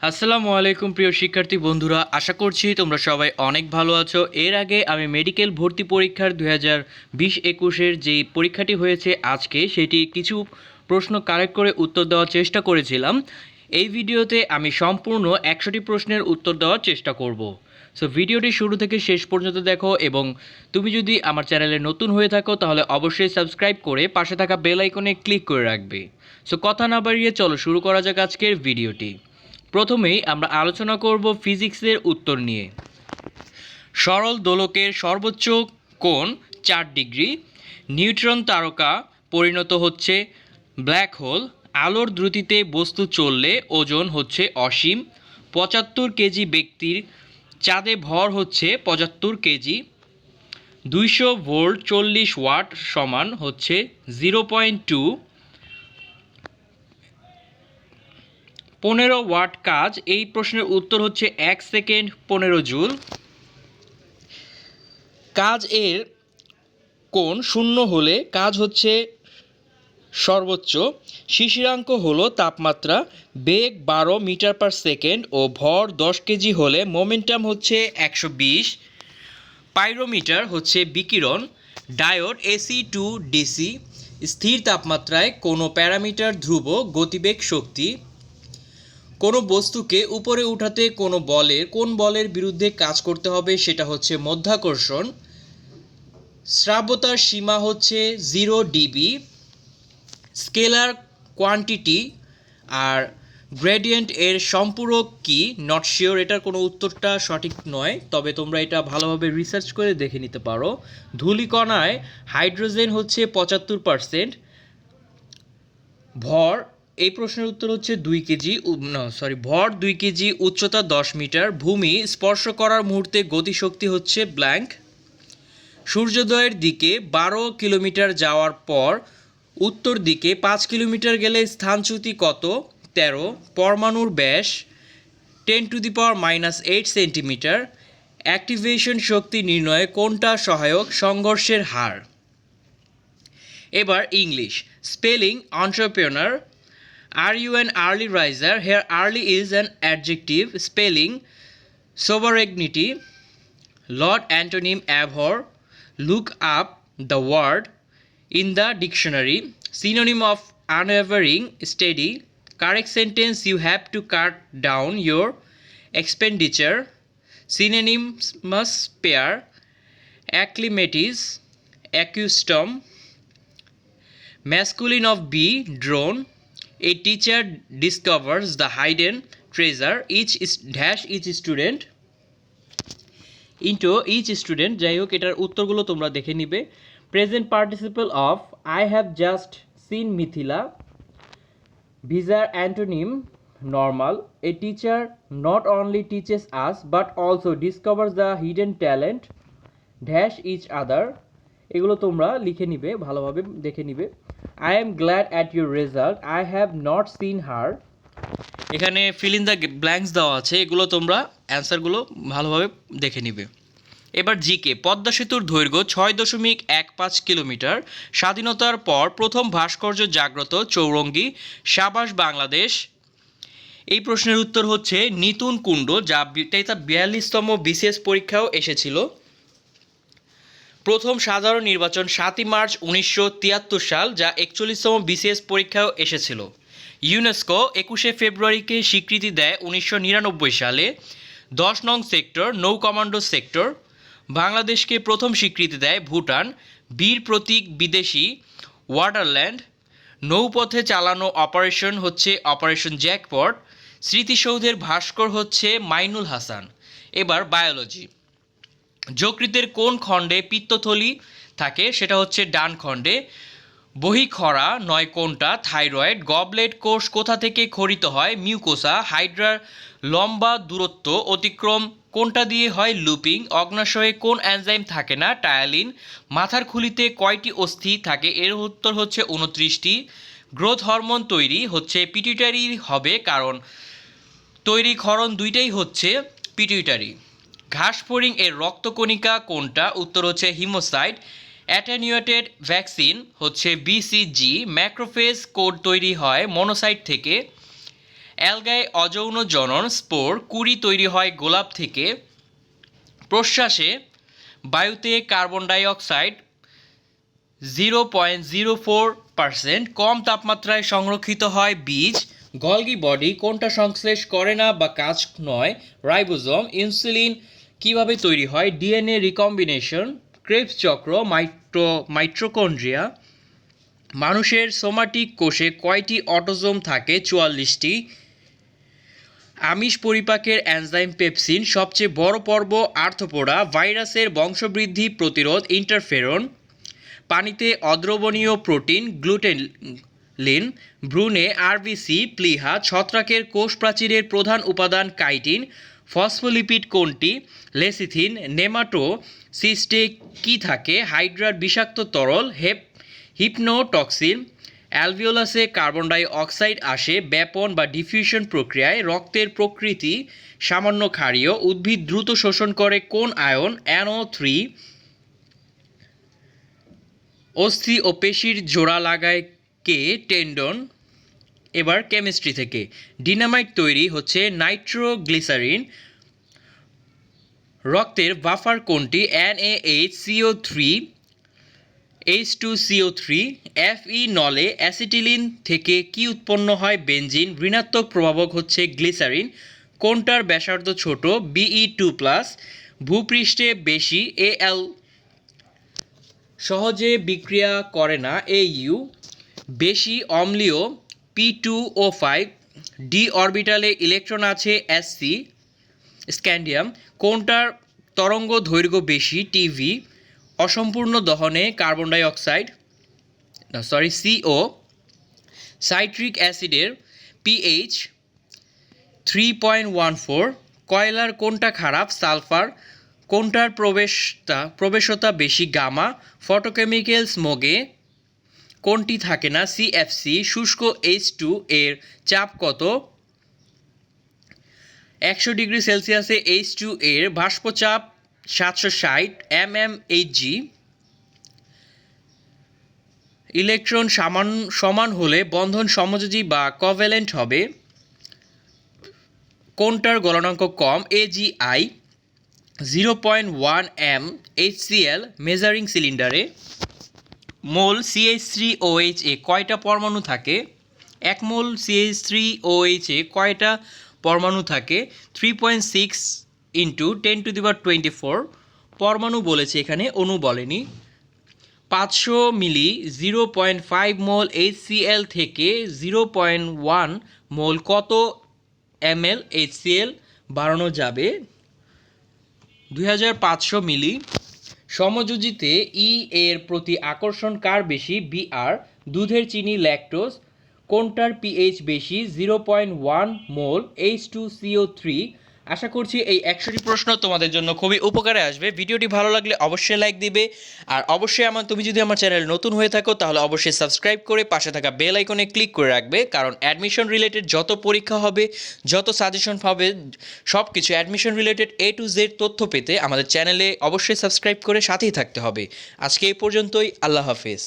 আসসালামু আলাইকুম প্রিয় শিক্ষার্থী বন্ধুরা, আশা করছি তোমরা সবাই অনেক ভালো আছো। এর আগে আমি মেডিকেল ভর্তি পরীক্ষার 2020-21-এর যে পরীক্ষাটি হয়েছে আজকে, সেটি কিছু প্রশ্ন কালেক্ট করে উত্তর দেওয়ার চেষ্টা করেছিলাম। এই ভিডিওতে আমি সম্পূর্ণ 100টি প্রশ্নের উত্তর দেওয়ার চেষ্টা করব। সো ভিডিওটি শুরু থেকে শেষ পর্যন্ত দেখো, এবং তুমি যদি আমার চ্যানেলে নতুন হয়ে থাকো তাহলে অবশ্যই সাবস্ক্রাইব করে পাশে থাকা বেল আইকনে ক্লিক করে রাখবে। সো কথা না বাড়িয়ে চলো শুরু করা যাক আজকের ভিডিওটি। প্রথমেই আমরা আলোচনা করব ফিজিক্সের উত্তর নিয়ে। সরল দোলকের সর্বোচ্চ কোণ 4 ডিগ্রি। নিউট্রন তারকা পরিণত হচ্ছে ব্ল্যাক হোল। আলোর দ্রুতিতে বস্তু চললে ওজন হচ্ছে অসীম। 75 কেজি ব্যক্তির চাঁদে ভর হচ্ছে 75 কেজি। 200 ভোল্ট 40 ওয়াট সমান হচ্ছে 0.2। 15 ওয়াট কাজ, এই প্রশ্নের উত্তর হচ্ছে 1 সেকেন্ড 15 জুল। কাজ এর কোণ শূন্য হলে কাজ হচ্ছে সর্বোচ্চ। শিশিরাঙ্ক হলো তাপমাত্রা। বেগ 12 মিটার পার সেকেন্ড ও ভর 10 কেজি হলে মোমেন্টাম হচ্ছে 120। পাইরোমিটার হচ্ছে বিকিরণ। Diode AC two DC. স্থির তাপমাত্রায় কোনো প্যারামিটার ধ্রুব। গতিবেগ শক্তি। কোনো বস্তুকে উপরে উঠাতে কোন বলের বিরুদ্ধে কাজ করতে হবে, সেটা হচ্ছে মাধ্যাকর্ষণ। শ্রাব্যতার সীমা হচ্ছে 0 ডিবি। স্কেলার কোয়ান্টিটি আর গ্রেডিয়েন্ট এর সম্পূরক কি? নট শিওর, এটার কোনো উত্তরটা সঠিক নয়, তবে তোমরা এটা ভালোভাবে রিসার্চ করে দেখে নিতে পারো। ধূলিকণায় হাইড্রোজেন হচ্ছে 75%। ভর, এই প্রশ্নের উত্তর হচ্ছে 2 কেজি। ভর 2 কেজি, উচ্চতা 10 মিটার। ভূমি স্পর্শ করার মুহূর্তে গতিশক্তি হচ্ছে ব্ল্যাঙ্ক। সূর্যোদয়ের দিকে 12 কিলোমিটার যাওয়ার পর উত্তর দিকে 5 কিলোমিটার গেলে স্থানচ্যুতি কত? 13। পরমাণুর ব্যাস 10⁻⁻8 সেন্টিমিটার। অ্যাক্টিভেশন শক্তি নির্ণয়ে কোনটা সহায়ক? সংঘর্ষের হার। এবার English. Spelling entrepreneur. Are you an early riser? Here early is an adjective. Spelling sovereignty. Lord antonym abhor. Look up the word in the dictionary. Synonym of unwavering, steady. Correct sentence: you have to cut down your expenditure. Synonyms must pair. Acclimatis. Accustomed. Masculine of be, drone. A teacher discovers the hidden treasure. Each is dash each student into each student. যাই হোক, এটার উত্তরগুলো তোমরা দেখে নিবে। Present participle of I have just seen Mithila. ভিজার antonym normal. A teacher not only teaches us but also discovers the hidden talent dash each other. এগুলো তোমরা লিখে নিবে, ভালোভাবে দেখে নিবে। I am glad at your result. I have not seen her. এখানে fill in the blanks দেওয়া আছে, এগুলো তোমরা অ্যান্সারগুলো ভালোভাবে দেখে নিবে। এবার জিকে। পদ্মা সেতুর দৈর্ঘ্য 6.15 কিলোমিটার। স্বাধীনতার পর প্রথম ভাস্কর্য জাগ্রত চৌরঙ্গী। সাবাস বাংলাদেশ। এই প্রশ্নের উত্তর হচ্ছে নিতুন কুণ্ড, যা 42তম বিসিএস পরীক্ষাও এসেছিল। প্রথম সাধারণ নির্বাচন 7ই মার্চ 1973 সাল, যা 41তম বিসিএস পরীক্ষাও এসেছিল। ইউনেস্কো 21শে ফেব্রুয়ারিকে স্বীকৃতি দেয় 1999 সালে। 10 নং সেক্টর নৌ কমান্ডো সেক্টর। বাংলাদেশকে প্রথম স্বীকৃতি দেয় ভুটান। বীর প্রতীক বিদেশি ওয়াটারল্যান্ড। নৌপথে চালানো অপারেশন হচ্ছে অপারেশন জ্যাকপট। স্মৃতিসৌধের ভাস্কর হচ্ছে মাইনুল হাসান। এবার বায়োলজি। যকৃতের কোন খণ্ডে পিত্তথলি থাকে? সেটা হচ্ছে ডান খণ্ডে। বহিঃক্ষরা নয় কোনটা? থাইরয়েড। গবলেট কোষ কোথা থেকে ক্ষরিত হয়? মিউকোসা। হাইড্রার লম্বা দূরত্ব অতিক্রম কোনটা দিয়ে হয়? লুপিং। অগ্নাশয়ে কোন এনজাইম থাকে না? টায়ালিন। মাথার খুলিতে কয়টি অস্থি থাকে? এর উত্তর হচ্ছে 29টি। গ্রোথ হরমোন তৈরি হচ্ছে পিটুইটারি হবে, কারণ তৈরি ক্ষরণ দুইটাই হচ্ছে পিটুইটারি। ঘাসফড়িং এর রক্তকণিকা কোনটা? উত্তর হচ্ছে হিমোসাইট। অ্যাটেনিউয়েটেড ভ্যাকসিন হচ্ছে বিসিজি। ম্যাক্রোফেজ কোড তৈরি হয় মনোসাইট থেকে। অ্যালগায় অযৌন জনন স্পোর কুড়ি তৈরি হয় গোলাপ থেকে। প্রশ্বাসে বায়ুতে কার্বন ডাই অক্সাইড 0.04%, কম তাপমাত্রায় সংরক্ষিত হয় বীজ। গলগি বডি কোনটা সংশ্লেষ করে না বা কাজ নয়? রাইবোজোম। ইনসুলিন কিভাবে তৈরি হয়? DNA recombination. ক্রেবস চক্র মাইটোকন্ড্রিয়া। মানুষের সোমাটিক কোষে কয়টি অটোজোম থাকে? 44টি। আমিষ পরিপাকের এনজাইম পেপসিন। সবচেয়ে বড় পর্ব আর্থ্রোপোডা। ভাইরাসের বংশবৃদ্ধি প্রতিরোধ ইন্টারফেরন। পানিতে অদ্রবণীয় প্রোটিন গ্লুটেলিন। ভ্রূণে আরবিসি প্লীহা। ছত্রাকের কোষ প্রাচীরের প্রধান উপাদান কাইটিন। ফসফোলিপিড কোনটি? লেসিথিন। নেমাটোসিস্টে কি থাকে? হাইড্রার বিষাক্ত তরল হিপনোটক্সিন। অ্যালভিওলাসে কার্বন ডাই অক্সাইড আসে ব্যাপন বা ডিফিউশন প্রক্রিয়ায়। রক্তের প্রকৃতি সামান্য ক্ষারীয়। উদ্ভিদ দ্রুত শোষণ করে কোন আয়ন? NO3। অস্থি ও পেশির জোড়া লাগায় কে? টেন্ডন। এবার কেমিস্ট্রি থেকে। ডিনামাইট তৈরি হচ্ছে নাইট্রোগ্লিসারিন। রক্তের বাফার কোনটি? NaHCO3 H2CO3। Fe নলে অ্যাসিটিলিন থেকে কি উৎপন্ন হয়? বেনজিন। ঋণাত্মক প্রভাবক হচ্ছে গ্লিসারিন। কোনটার ব্যাসার্ধ ছোট? Be2+। ভূপৃষ্ঠে বেশি Al সহজে বিক্রিয়া করে না Au। বেশি অম্লীয় P2O5। ডি অরবিটালে ইলেকট্রন আছে Sc। স্ক্যান্ডিয়াম কোনটার তরঙ্গ দৈর্ঘ্য বেশি? টিভি। অসম্পূর্ণ দহনে carbon die oxide CO। Citric অ্যাসিডের pH 3.14। কয়লার কোনটা খারাপ? সালফার। কোনটার প্রবেশতা বেশি? গামা। ফটোকেমিক্যাল স্মোগে কোনটি থাকে না? CFC। শুষ্ক H2 এর চাপ কত? 100°C। H2 এর বাষ্পচাপ 760 mmHg। ইলেকট্রন সমান হলে বন্ধন সমযোজী বা কোভ্যালেন্ট হবে। কোনটার গলনাঙ্ক কম? AgI। 0.1 m HCl মেজারিং সিলিন্ডারে। মোল CH3OH এ কয়টা পরমাণু থাকে? 1 মোল CH3OH এ কয়টা পরমাণু থাকে? 3.6 × 10⁻²৪ পরমাণু বলেছে এখানে, অণু বলেনি। 500 মিলি 0.5 মোল HCl থেকে 0.1 মোল কত ml HCl বাড়ানো যাবে? 2500 মিলি। সমযোজীতে ই এর প্রতি আকর্ষণ কার বেশি? Br। দুধের চিনি ল্যাকটোজ কোনটার pH বেশি? 0.1 মোল H2CO3। আশা করছি এই 100টি প্রশ্ন তোমাদের জন্য খুবই উপকারে আসবে। ভিডিওটি ভালো লাগলে অবশ্যই লাইক দিবে, আর অবশ্যই তুমি যদি আমার চ্যানেল নতুন হয়ে থাকো তাহলে অবশ্যই সাবস্ক্রাইব করে পাশে থাকা বেল আইকনে ক্লিক করে রাখবে, কারণ অ্যাডমিশন রিলেটেড যত পরীক্ষা হবে, যত সাজেশন হবে, সব কিছু admission related A to Z তথ্য পেতে আমাদের চ্যানেলে অবশ্যই সাবস্ক্রাইব করে সাথেই থাকতে হবে। আজকে এই পর্যন্তই। আল্লাহ হাফেজ।